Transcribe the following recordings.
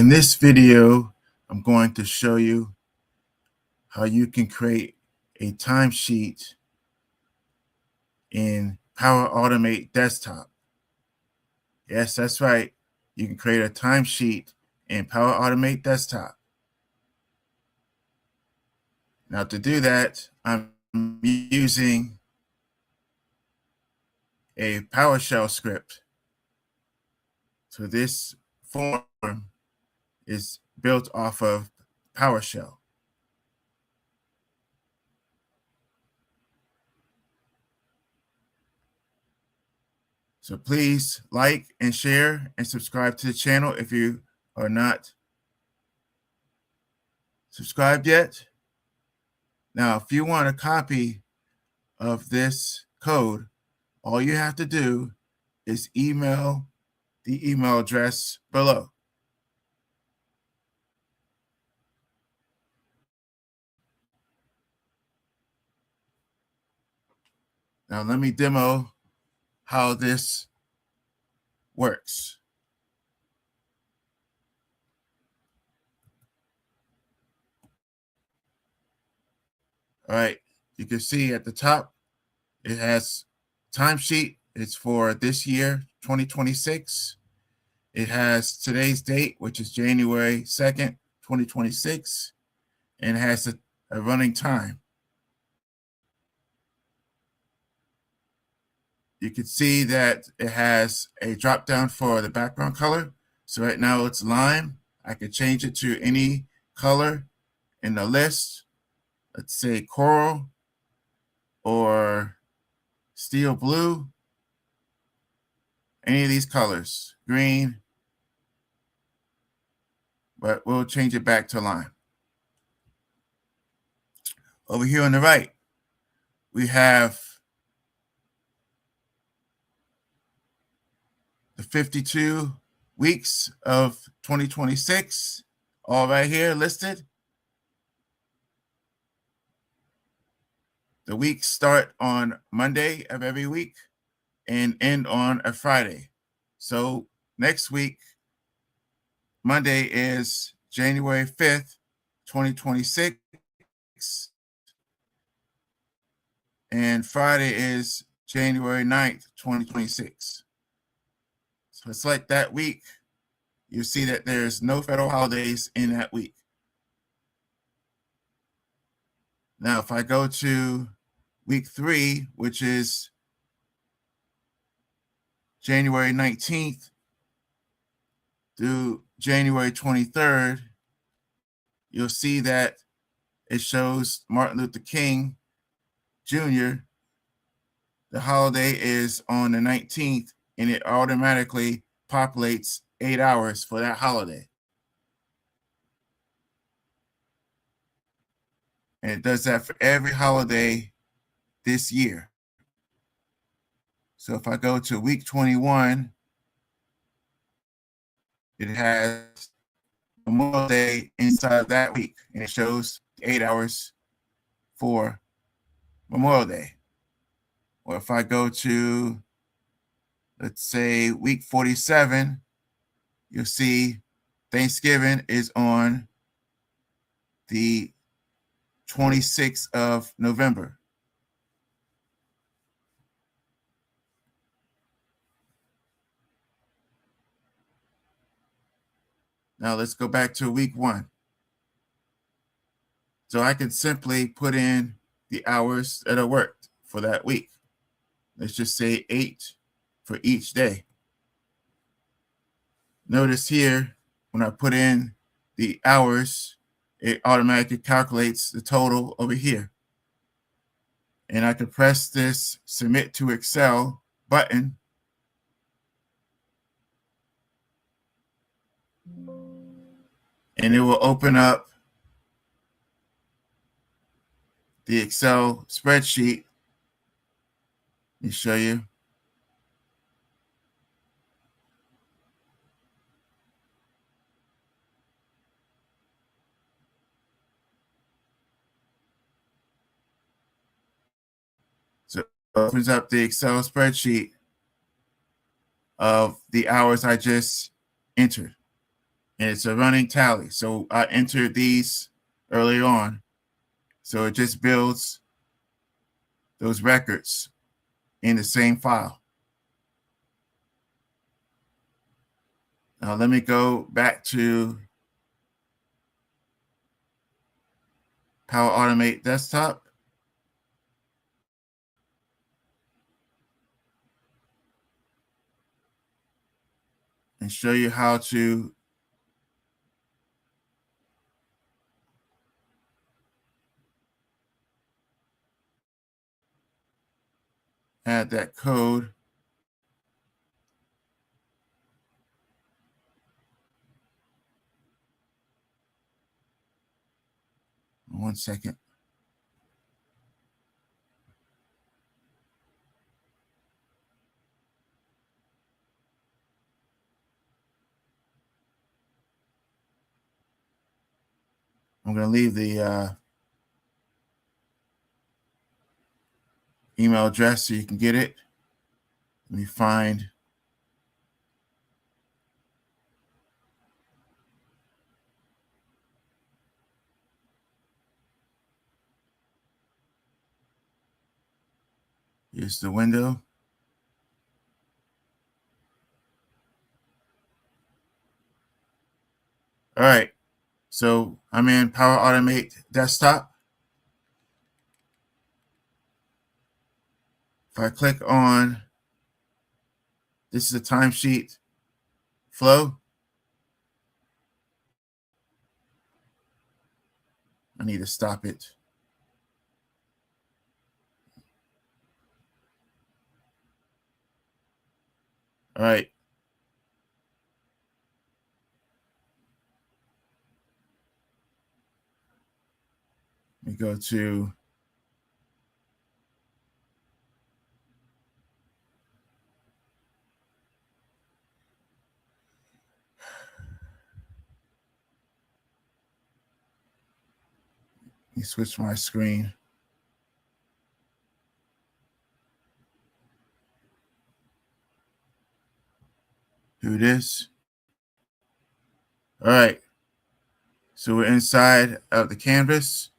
In this video, I'm going to show you how you can create a timesheet in Power Automate Desktop. Yes, that's right. You can create a timesheet in Power Automate Desktop. Now to do that, I'm using a PowerShell script. So this form is built off of PowerShell. So please like and share and subscribe to the channel if you are not subscribed yet. Now, if you want a copy of this code, all you have to do is email the email address below. Now, let me demo how this works. All right, you can see at the top, it has timesheet. It's for this year, 2026. It has today's date, which is January 2nd, 2026, and it has a running time. You can see that it has a drop down for the background color. So right now it's lime. I could change it to any color in the list. Let's say coral or steel blue. Any of these colors, green, but we'll change it back to lime. Over here on the right, we have the 52 weeks of 2026, all right here listed. The weeks start on Monday of every week and end on a Friday. So next week, Monday is January 5th, 2026, and Friday is January 9th, 2026. So select that week. You see that there's no federal holidays in that week. Now, if I go to week 3, which is January 19th through January 23rd, you'll see that it shows Martin Luther King Jr. The holiday is on the 19th, and it automatically populates 8 hours for that holiday. And it does that for every holiday this year. So if I go to week 21, it has Memorial Day inside of that week, and it shows 8 hours for Memorial Day. Or if I go to, let's say, week 47, you'll see Thanksgiving is on the 26th of November. Now let's go back to week 1. So I can simply put in the hours that I worked for that week. Let's just say 8 for each day. Notice here, when I put in the hours, it automatically calculates the total over here. And I can press this Submit to Excel button. And it will open up the Excel spreadsheet. Let me show you. So it opens up the Excel spreadsheet of the hours I just entered. and it's a running tally. So I entered these early on. So it just builds those records in the same file. Now let me go back to Power Automate Desktop. And show you how to add that code. One second. I'm going to leave the email address so you can get it. Let me find here's the window. All right. So I'm in Power Automate Desktop. If I click on, this is a timesheet flow. I need to stop it. All right. Let me go to let me switch my screen. Do this. All right. So we're inside of the canvas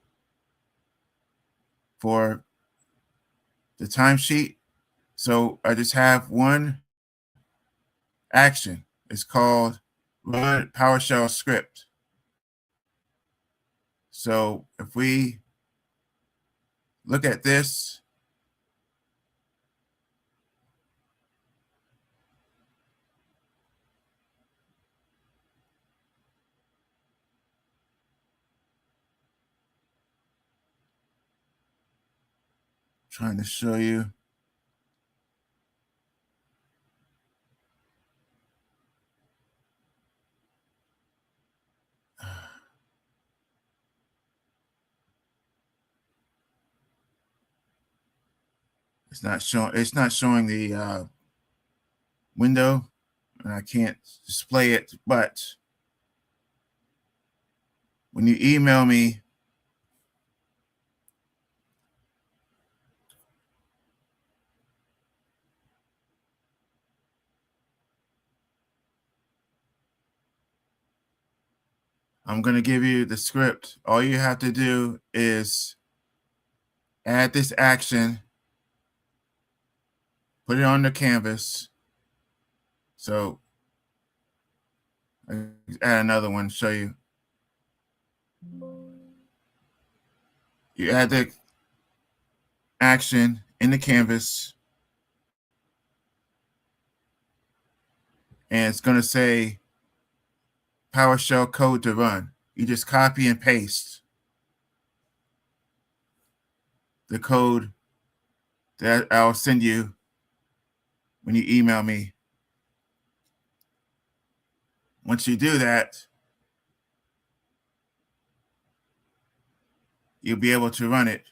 for the timesheet. So I just have one action. It's called run PowerShell script. So if we look at this, trying to show you. It's not showing the window, and I can't display it. But when you email me, I'm going to give you the script. All you have to do is add this action, put it on the canvas. So I add another one, show you. You add the action in the canvas, and it's going to say PowerShell code to run. You just copy and paste the code that I'll send you when you email me. Once you do that, you'll be able to run it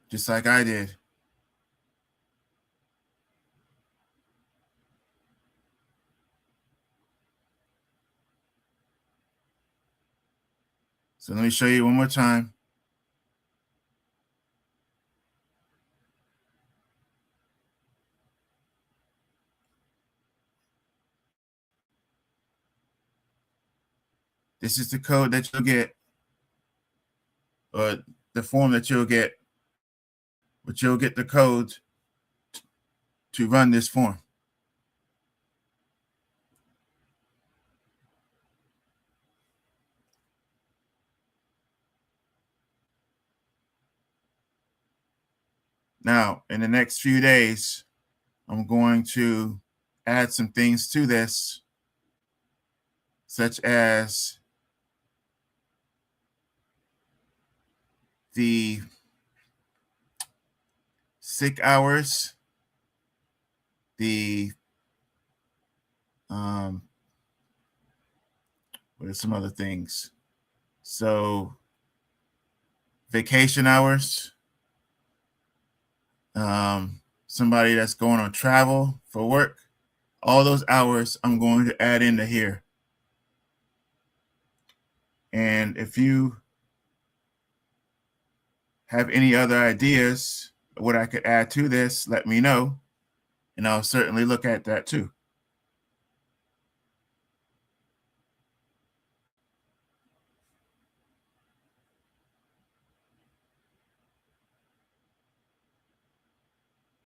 just like I did. So let me show you one more time. This is the code that you'll get, or the form that you'll get, but you'll get the code to run this form. Now, in the next few days, I'm going to add some things to this, such as the sick hours, the what are some other things? So vacation hours, somebody that's going on travel for work, all those hours I'm going to add into here. And if you have any other ideas what I could add to this, let me know, and I'll certainly look at that too.